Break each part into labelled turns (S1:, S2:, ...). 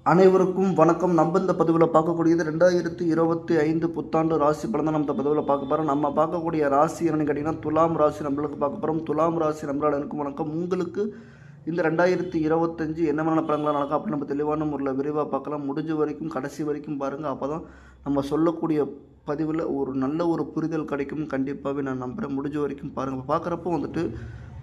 S1: அனைவருக்கும் வணக்கம். நம்ம இந்த பதிவில் பார்க்கக்கூடியது 2025 புத்தாண்டு ராசி பலன் தான். நம்ம இந்த பதிவில் பார்க்க போகிறோம். நம்ம பார்க்கக்கூடிய ராசி என்னன்னு கேட்டிங்கன்னா துலாம் ராசி நம்மளுக்கு பார்க்க போகிறோம். துலாம் ராசி நம்மளால் எனக்கு வணக்கம். உங்களுக்கு இந்த 2025 என்ன மாதிரியான பலன்களாக நடக்கும் அப்படின்னு நம்ம தெளிவான முறையில் விரிவாக பார்க்கலாம். முடிஞ்ச வரைக்கும் கடைசி வரைக்கும் பாருங்கள். அப்போ தான் நம்ம சொல்லக்கூடிய பதிவில் ஒரு நல்ல ஒரு புரிதல் கிடைக்கும். கண்டிப்பாகவே நான் நம்புகிறேன். முடிஞ்ச வரைக்கும் பாருங்கள். பார்க்குறப்போ வந்துட்டு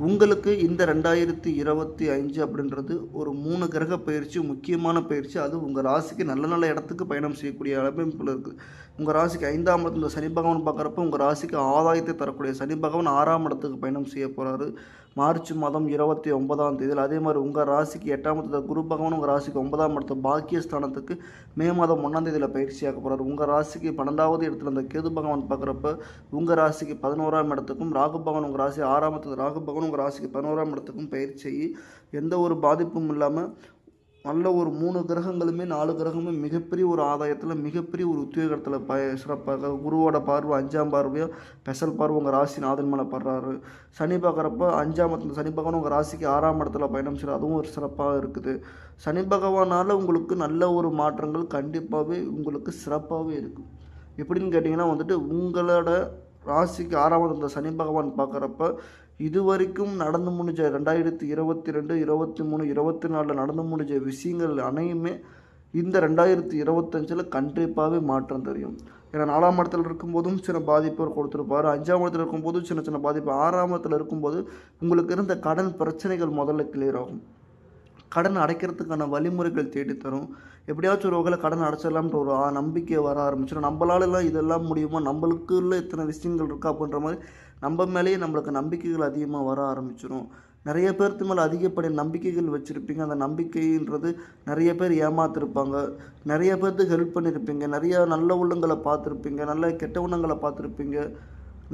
S1: உங்களுக்கு இந்த 2025 அப்படின்றது ஒரு 3 கிரக பயிற்சி, முக்கியமான பயிற்சி. அது உங்கள் ராசிக்கு நல்ல நல்ல இடத்துக்கு பயணம் செய்யக்கூடிய அமைப்பில் இருக்குது. உங்கள் ராசிக்கு 5ஆம் இடத்துல சனி பகவான் பார்க்குறப்ப உங்கள் ராசிக்கு ஆதாயத்தை தரக்கூடிய சனி பகவான் 6ஆம் இடத்துக்கு பயணம் செய்ய போகிறாரு மார்ச் மாதம் 29ஆம் தேதியில். அதே மாதிரி உங்கள் ராசிக்கு 8ஆம் இடத்துல குரு பகவான் உங்கள் ராசிக்கு 9ஆம் இடத்துல பாக்கியஸ்தானத்துக்கு மே மாதம் 1ஆம் தேதியில் பயிற்சியாக போகிறார். உங்கள் ராசிக்கு 12வது இடத்துல இந்த கேது பகவான் பார்க்குறப்ப உங்கள் ராசிக்கு 11ஆம் இடத்துக்கும், ராகு பகவான் உங்கள் ராசி 6ஆம் இடத்துல ராகு பகவான் உங்கள் ராசிக்கு 11ஆம் இடத்துக்கும் பயிற்சி எந்த ஒரு பாதிப்பும் இல்லாமல் நல்ல ஒரு 3 கிரகங்களுமே 4 கிரகமே மிகப்பெரிய ஒரு ஆதாயத்தில் மிகப்பெரிய ஒரு உத்வேகத்தில் சிறப்பாக குருவோட பார்வை 5ஆம் பார்வையோ ஸ்பெஷல் பார்வை உங்கள் ராசி நாதன் மேலே படுறாரு. சனி பார்க்குறப்ப 5ஆம் இடத்துல சனி பகவான் உங்கள் ராசிக்கு 6ஆம் இடத்துல பயணம் செய்கிறார். அதுவும் ஒரு சிறப்பாக இருக்குது. சனி பகவானால் உங்களுக்கு நல்ல ஒரு மாற்றங்கள் கண்டிப்பாகவே உங்களுக்கு சிறப்பாகவே இருக்கும். எப்படின்னு கேட்டிங்கன்னா வந்துட்டு உங்களோட ராசிக்கு 6ஆம் இடத்துல சனி பகவான் பார்க்குறப்ப இது வரைக்கும் நடந்து முடிஞ்ச 2022, 23, 24 நடந்து முடிஞ்ச விஷயங்கள் அனையுமே இந்த 2025 கண்டிப்பாகவே மாற்றம் தெரியும். ஏன்னா 4ஆம் இடத்துல இருக்கும்போதும் சில பாதிப்பு கொடுத்துருப்பார், 5ஆம் இடத்துல இருக்கும்போதும் சின்ன சின்ன பாதிப்பு, 6ஆம் இடத்துல இருக்கும்போது உங்களுக்கு இருந்த கடன் பிரச்சனைகள் முதல்ல கிளியர் ஆகும். கடன் அடைக்கிறதுக்கான வழிமுறைகள் தேடித்தரும். எப்படியாச்சும் ஒரு வகையில் கடன் அடைச்சிடலாம்ன்ற ஒரு நம்பிக்கை வர ஆரம்பிச்சிடும். நம்மளாலலாம் இதெல்லாம் முடியுமா, நம்மளுக்குள்ள இத்தனை விஷயங்கள் இருக்கா அப்படின்ற மாதிரி நம்ம மேலேயே நம்மளுக்கு நம்பிக்கைகள் அதிகமாக வர ஆரம்பிச்சிடும். நிறைய பேர்த்து மேலே அதிகப்படி நம்பிக்கைகள் வச்சுருப்பீங்க. அந்த நம்பிக்கைன்றது நிறைய பேர் ஏமாத்திருப்பாங்க, நிறைய பேர்த்துக்கு ஹெல்ப் பண்ணியிருப்பீங்க, நிறைய நல்ல உள்ளங்களை பார்த்துருப்பீங்க, நல்ல கெட்ட உள்ளங்களை பார்த்துருப்பீங்க.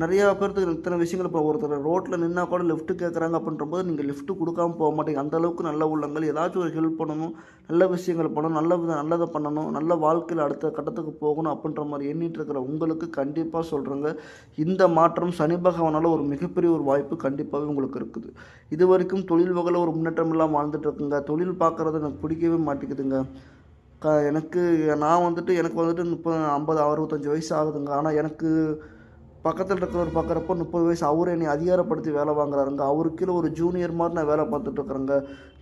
S1: நிறையா பேர்த்துக்கு இத்தனை விஷயங்கள் இப்போ ஒருத்தர் ரோட்டில் நின்னா கூட லிஃப்ட்டு கேட்குறாங்க அப்படின்றபோது நீங்கள் லிஃப்ட்டு கொடுக்காம போக மாட்டீங்க. அந்தளவுக்கு நல்ல உள்ளங்கள் ஏதாச்சும் ஒரு ஹெல்ப் பண்ணணும், நல்ல விஷயங்கள் பண்ணணும், நல்லதை பண்ணணும், நல்ல வாழ்க்கையில் அடுத்த கட்டத்துக்கு போகணும் அப்படின்ற மாதிரி எண்ணிட்டு இருக்கிற உங்களுக்கு கண்டிப்பாக சொல்கிறேங்க, இந்த மாற்றம் சனி பகவானால் ஒரு மிகப்பெரிய ஒரு வாய்ப்பு கண்டிப்பாகவே உங்களுக்கு இருக்குது. இது வரைக்கும் தொழில் வகையில் ஒரு முன்னேற்றம் இல்லாமல் வாழ்ந்துட்டுருக்குங்க. தொழில் பார்க்குறது எனக்கு பிடிக்கவே மாட்டேங்குதுங்க. எனக்கு நான் வந்துட்டு எனக்கு வந்துட்டு 30, 50, 65 வயசு ஆகுதுங்க. ஆனால் எனக்கு பக்கத்தில் இருக்கிறவர் பார்க்குறப்போ 30 வயசு, அவர் என்னை அதிகாரப்படுத்தி வேலை வாங்குறாருங்க. அவருக்கு கீழே ஒரு ஜூனியர் மாதிரி நான் வேலை பார்த்துட்ருக்குறேங்க.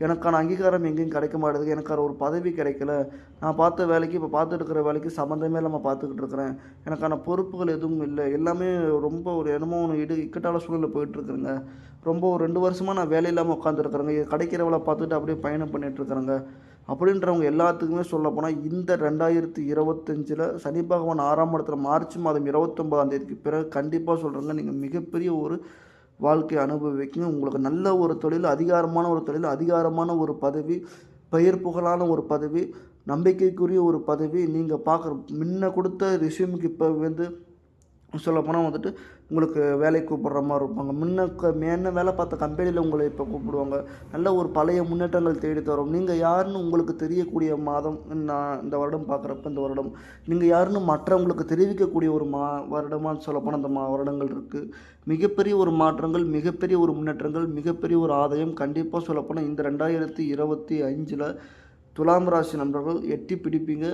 S1: எனக்கான அங்கீகாரம் எங்கேயும் கிடைக்க மாட்டேங்குது. எனக்கான ஒரு பதவி கிடைக்கல. நான் பார்த்த வேலைக்கு இப்போ பார்த்துட்டு இருக்கிற வேலைக்கு சம்மந்தமே இல்லாமல் பார்த்துக்கிட்டு இருக்கிறேன். எனக்கான பொறுப்புகள் எதுவும் இல்லை. எல்லாமே ரொம்ப ஒரு என்னமோ ஒன்று இக்கட்டான சூழ்நிலை போயிட்டுருக்குறேங்க. ரொம்ப ஒரு 2 வருஷமாக நான் வேலை இல்லாமல் உட்காந்துருக்குறேங்க. கிடைக்கிற வேலை பார்த்துட்டு அப்படியே பயணம் பண்ணிகிட்ருக்குறேங்க. அப்படின்றவங்க எல்லாத்துக்குமே சொல்லப்போனால் இந்த 2025 சனி பகவான் 6ஆம் இடத்துல மார்ச் மாதம் 29ஆம் தேதிக்கு பிறகு கண்டிப்பாக சொல்கிறேங்க, நீங்கள் மிகப்பெரிய ஒரு வாழ்க்கையை அனுபவிக்குங்க. உங்களுக்கு நல்ல ஒரு தொழில், அதிகாரமான ஒரு தொழில், அதிகாரமான ஒரு பதவி, பெயர் புகழான ஒரு பதவி, நம்பிக்கைக்குரிய ஒரு பதவி. நீங்கள் பார்க்குற முன்ன கொடுத்த ரிஷ்யூமுக்கு இப்போ வந்து சொல்லப்போனால் வந்துட்டு உங்களுக்கு வேலைக்கு கூப்பிட்ற மாதிரி இருப்பாங்க. முன்ன வேலை பார்த்த கம்பெனியில் உங்களை இப்போ கூப்பிடுவாங்க. நல்ல ஒரு பழைய முன்னேற்றங்கள் தேடி தரும். நீங்கள் யாருன்னு உங்களுக்கு தெரியக்கூடிய மாதம் நான் இந்த வருடம் பார்க்குறப்ப இந்த வருடம் நீங்கள் யாருன்னு மற்றவங்களுக்கு தெரிவிக்கக்கூடிய ஒரு வருடமாக சொல்லப்போனால் அந்த வருடங்கள் இருக்குது. மிகப்பெரிய ஒரு மாற்றங்கள், மிகப்பெரிய ஒரு முன்னேற்றங்கள், மிகப்பெரிய ஒரு ஆதாயம் கண்டிப்பாக சொல்லப்போனால் இந்த 2025 துலாம் ராசி நண்பர்கள் எட்டி பிடிப்பீங்க.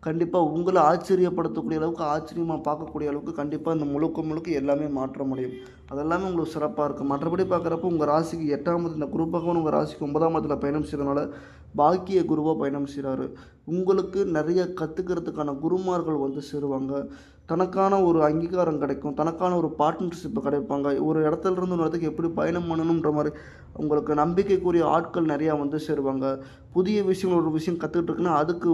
S1: கண்டிப்பாக உங்களை ஆச்சரியப்படுத்தக்கூடிய அளவுக்கு, ஆச்சரியமாக பார்க்கக்கூடிய அளவுக்கு கண்டிப்பாக இந்த முழுக்க எல்லாமே மாற்றம் அடையும். அதெல்லாமே உங்களுக்கு சிறப்பாக இருக்கும். மற்றபடி பார்க்குறப்போ உங்கள் ராசிக்கு 8ஆம் இந்த குரு பகவான் உங்கள் ராசிக்கு 9ஆம் இடத்துல பயணம் செய்கிறதுனால பாக்கிய குருவாக பயணம் செய்கிறாரு. உங்களுக்கு நிறைய கற்றுக்கிறதுக்கான குருமார்கள் வந்து சேருவாங்க. தனக்கான ஒரு அங்கீகாரம் கிடைக்கும், தனக்கான ஒரு பார்ட்னர்ஷிப்பு கிடைப்பாங்க. ஒரு இடத்துலேருந்து ஒரு இடத்துக்கு எப்படி பயணம் பண்ணணுன்ற மாதிரி உங்களுக்கு நம்பிக்கைக்குரிய ஆட்கள் நிறையா வந்து சேருவாங்க. புதிய விஷயங்கள் ஒரு விஷயம் கற்றுக்கிட்டு இருக்குன்னா அதுக்கு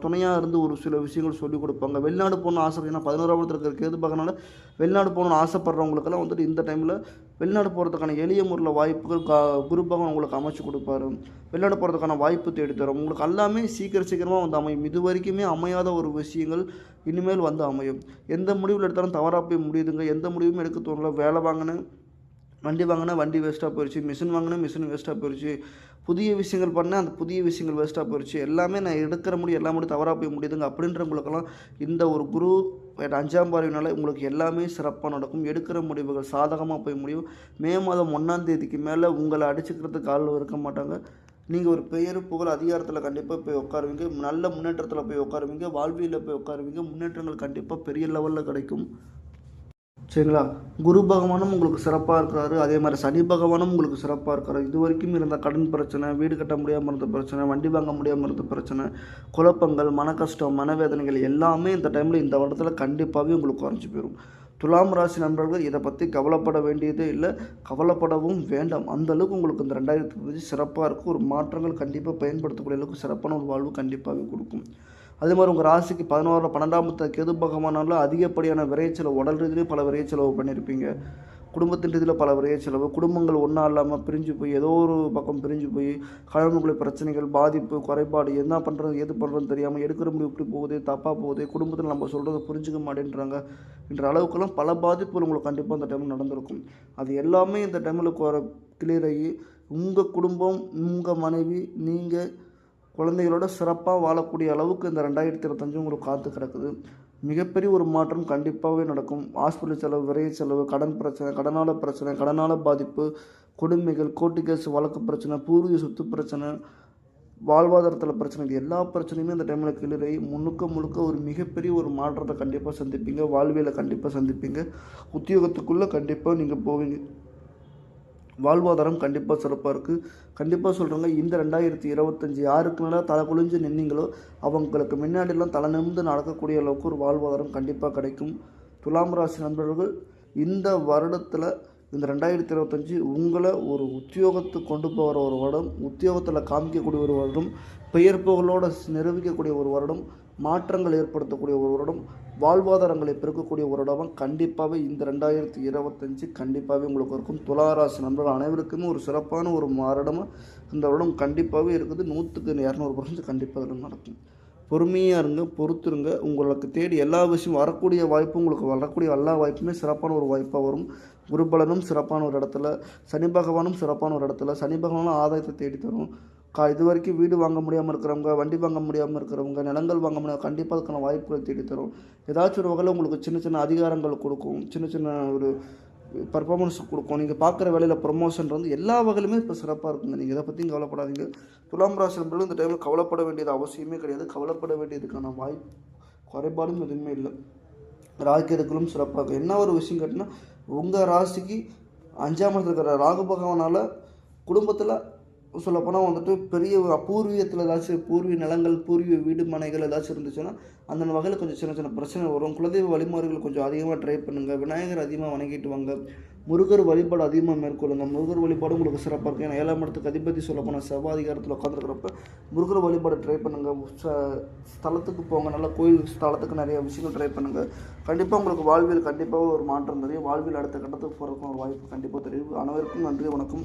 S1: துணையாக இருந்து ஒரு சில விஷயங்கள் சொல்லிக் கொடுப்பாங்க. வெளிநாடு போகணுன்னு ஆசை, ஏன்னா 11ஆம் இடத்துல இருக்கிற கேது பகவானால வெளிநாடு போகணுன்னு ஆசைப்படுறவங்களுக்கெல்லாம் வந்துட்டு இந்த டைமில் வெளிநாடு போகிறதுக்கான எளிய முறையில் வாய்ப்புகள் குரு பகவான் உங்களுக்கு அமைச்சு கொடுப்பாரு. வெளிநாடு போகிறதுக்கான வாய்ப்பு தேடித்தரும். உங்களுக்கு எல்லாமே சீக்கிரமாக வந்து அமையும். இது வரைக்குமே அமையாத ஒரு விஷயங்கள் இனிமேல் வந்து அமையும். எந்த முடிவில் எடுத்தாலும் தவறாக போய் முடியுதுங்க. எந்த முடிவும் எடுக்க தோணல. வேலை வாங்கினேன், வண்டி வாங்கினா வண்டி வேஸ்ட்டாக போயிடுச்சு, மிஷின் வாங்கினா மிஷின் வேஸ்ட்டாக போயிடுச்சு, புதிய விஷயங்கள் பண்ணேன், அந்த புதிய விஷயங்கள் வேஸ்ட்டாக போயிடுச்சு, எல்லாமே நான் எடுக்கிற முடியும் எல்லா முடியும் தவறாக போய் முடியுதுங்க அப்படின்றவங்களுக்கெல்லாம் இந்த ஒரு குரு 5ஆம் பார்வையினால் உங்களுக்கு எல்லாமே சிறப்பாக நடக்கும். எடுக்கிற முடிவுகள் சாதகமாக போய் முடியும். மே மாதம் 1ஆம் தேதிக்கு மேலே உங்களை அடிச்சுக்கிறதுக்கு ஆள் இருக்க மாட்டாங்க. நீங்கள் ஒரு பெயர் புகழ் அதிகாரத்தில் கண்டிப்பாக போய் உட்காருவீங்க. நல்ல முன்னேற்றத்தில் போய் உட்காருவீங்க. வாழ்வியலில் போய் உட்காருவீங்க. முன்னேற்றங்கள் கண்டிப்பாக பெரிய லெவலில் கிடைக்கும். சரிங்களா? குரு பகவானும் உங்களுக்கு சிறப்பாக இருக்கிறாரு. அதே மாதிரி சனி பகவானும் உங்களுக்கு சிறப்பாக இருக்கிறார். இது வரைக்கும் இருந்த கடன் பிரச்சனை, வீடு கட்ட முடியாமல் இருந்த பிரச்சனை, வண்டி வாங்க முடியாமல் இருந்த பிரச்சனை, குழப்பங்கள், மன கஷ்டம், மனவேதனைகள் எல்லாமே இந்த டைமில் இந்த வருடத்தில் கண்டிப்பாகவே உங்களுக்கு குறைஞ்சி போயிடும். துலாம் ராசி நண்பர்கள் இதை பற்றி கவலைப்பட வேண்டியதே இல்லை, கவலைப்படவும் வேண்டாம். அந்தளவுக்கு உங்களுக்கு இந்த 2025 சிறப்பாக இருக்கும். ஒரு மாற்றங்கள் கண்டிப்பாக பயன்படுத்தக்கூடிய அளவுக்கு சிறப்பான ஒரு வாழ்வு கண்டிப்பாகவே கொடுக்கும். அதே மாதிரி உங்கள் ராசிக்கு 11 12ஆம் கேது பகவானால அதிகப்படியான விரைச்செலவு, உடல் ரீதியிலே பல விரைச்செலவு பண்ணியிருப்பீங்க. குடும்பத்தின் ரீதியில் பல விரைச்செலவு, குடும்பங்கள் ஒன்றா இல்லாமல் பிரிஞ்சு போய் ஏதோ ஒரு பக்கம் பிரிஞ்சு போய் கழகங்களுடைய பிரச்சனைகள், பாதிப்பு, குறைபாடு, என்ன பண்ணுறது ஏது பண்ணுறதுன்னு தெரியாமல் எடுக்கிற முடிவு இப்படி போகுது, தப்பாக போகுது, குடும்பத்தில் நம்ம சொல்கிறத புரிஞ்சுக்க மாட்டேன்றாங்க என்ற அளவுக்குலாம் பல பாதிப்புகள் உங்களுக்கு கண்டிப்பாக இந்த டைமில் நடந்திருக்கும். அது எல்லாமே இந்த டைமில் கிளியர் ஆகி உங்கள் குடும்பம், உங்கள் மனைவி, நீங்கள் குழந்தைகளோட சிறப்பாக வாழக்கூடிய அளவுக்கு இந்த 2025 உங்களுக்கு காத்து கிடக்குது. மிகப்பெரிய ஒரு மாற்றம் கண்டிப்பாகவே நடக்கும். ஹாஸ்பிட்டல் செலவு, விரைய செலவு, கடன் பிரச்சனை, கடனால் பாதிப்பு, கொடுமைகள், கோர்ட்டு கேஸ் வழக்கு பிரச்சனை, பூர்வீக சொத்து பிரச்சனை, வாழ்வாதாரத்தில் பிரச்சனை, இது எல்லா பிரச்சனையுமே இந்த டைமில் கிளியராகி முழுக்க ஒரு மிகப்பெரிய ஒரு மாற்றத்தை கண்டிப்பாக சந்திப்பீங்க. வாழ்வியலை கண்டிப்பாக சந்திப்பீங்க. உத்தியோகத்துக்குள்ளே கண்டிப்பாக நீங்கள் போவீங்க. வாழ்வாதாரம் கண்டிப்பாக சிறப்பாக இருக்குது. கண்டிப்பாக சொல்கிறேங்க, இந்த 2025 யாருக்கு மேலே தலை குளிஞ்சு நின்னீங்களோ அவங்களுக்கு முன்னாடிலாம் தலை நிமிர்ந்து நடக்கக்கூடிய அளவுக்கு ஒரு வாழ்வாதாரம் கண்டிப்பாக கிடைக்கும். துலாம் ராசி நண்பர்கள் இந்த வருடத்தில் இந்த 2025 உங்களை ஒரு உத்தியோகத்துக்கு கொண்டு போகிற ஒரு வருடம், உத்தியோகத்தில் காமிக்கக்கூடிய ஒரு வருடம், பெயர் புகழோடு நிரூபிக்கக்கூடிய ஒரு வருடம், மாற்றங்கள் ஏற்படுத்தக்கூடிய ஒரு வருடம், வாழ்வாதாரங்களை பெருக்கக்கூடிய ஒரு இடம் கண்டிப்பாகவே இந்த 2025 கண்டிப்பாகவே உங்களுக்கு இருக்கும். துளாராசி நண்பர்கள் அனைவருக்குமே ஒரு சிறப்பான ஒரு வருடமாக இந்த வருடம் கண்டிப்பாகவே இருக்குது. 100க்கு 200% கண்டிப்பாக இதில் நடக்கும். பொறுமையாக இருங்க, பொறுத்துருங்க. உங்களுக்கு தேடி எல்லா விஷயம் வரக்கூடிய வாய்ப்பு, உங்களுக்கு வரக்கூடிய எல்லா வாய்ப்புமே சிறப்பான ஒரு வாய்ப்பாக வரும். குருபலனும் சிறப்பான ஒரு இடத்துல, சனி பகவானும் சிறப்பான ஒரு இடத்துல, சனி பகவானும் ஆதாயத்தை தேடி தரும். இது வரைக்கும் வீடு வாங்க முடியாமல் இருக்கிறவங்க, வண்டி வாங்க முடியாமல் இருக்கிறவங்க, நிலங்கள் வாங்க முடியாது, கண்டிப்பாக அதுக்கான வாய்ப்புகளை தேடி தரும். ஏதாச்சும் ஒரு வகையில் உங்களுக்கு சின்ன அதிகாரங்கள் கொடுக்கும், சின்ன ஒரு பர்ஃபார்மன்ஸ் கொடுக்கும். நீங்கள் பார்க்குற வேலையில் ப்ரொமோஷன் வந்து எல்லா வகையிலுமே இப்போ சிறப்பாக இருக்குங்க. நீங்கள் இதை பற்றியும் கவலைப்படாதீங்க. துலாம் ராசி நண்பர்கள் இந்த டைமில் கவலைப்பட வேண்டியது அவசியமே கிடையாது. கவலைப்பட வேண்டியதுக்கான வாய்ப்பு குறைபாடும் எதுவுமே இல்லை. ராகுகேதுக்களும் சிறப்பாக இருக்கும். என்ன ஒரு விஷயம் கேட்டிங்கன்னா, உங்கள் ராசிக்கு 5ஆம் இடத்துல இருக்கிற ராகு பகவானால் குடும்பத்தில் சொல்லப்போனால் வந்துட்டு பெரிய பூர்வீகத்தில் ஏதாச்சும் பூர்வீக நிலங்கள், பூர்வீக வீடு மனைகள் ஏதாச்சும் இருந்துச்சுன்னா அந்த வகையில் கொஞ்சம் சின்ன பிரச்சனை வரும். குலதெய்வ வழிமுறைகள் கொஞ்சம் அதிகமாக ட்ரை பண்ணுங்கள். விநாயகர் அதிகமாக வணங்கிட்டு வாங்க. முருகர் வழிபாடு அதிகமாக மேற்கொள்ளுங்கள். முருகர் வழிபாடு உங்களுக்கு சிறப்பாக இருக்கும். ஏன்னா 7ஆம் இடத்துக்கு அதிபதி சொல்லப்போனால் செவ்வாய் அதிகாரத்தில் உட்காந்துருக்கிறப்ப முருகர் வழிபாடு ட்ரை பண்ணுங்கள். ஸ்தலத்துக்கு போங்க, நல்ல கோயில் ஸ்தலத்துக்கு நிறைய விஷயங்கள் ட்ரை பண்ணுங்கள். கண்டிப்பாக உங்களுக்கு வாழ்வியல் கண்டிப்பாக ஒரு மாற்றம் தெரியும். வாழ்வியல் அடுத்த கட்டத்துக்கு போகிறதுக்கும் ஒரு வாய்ப்பு கண்டிப்பாக தெரியும். அனைவருக்கும் நன்றி, வணக்கம்.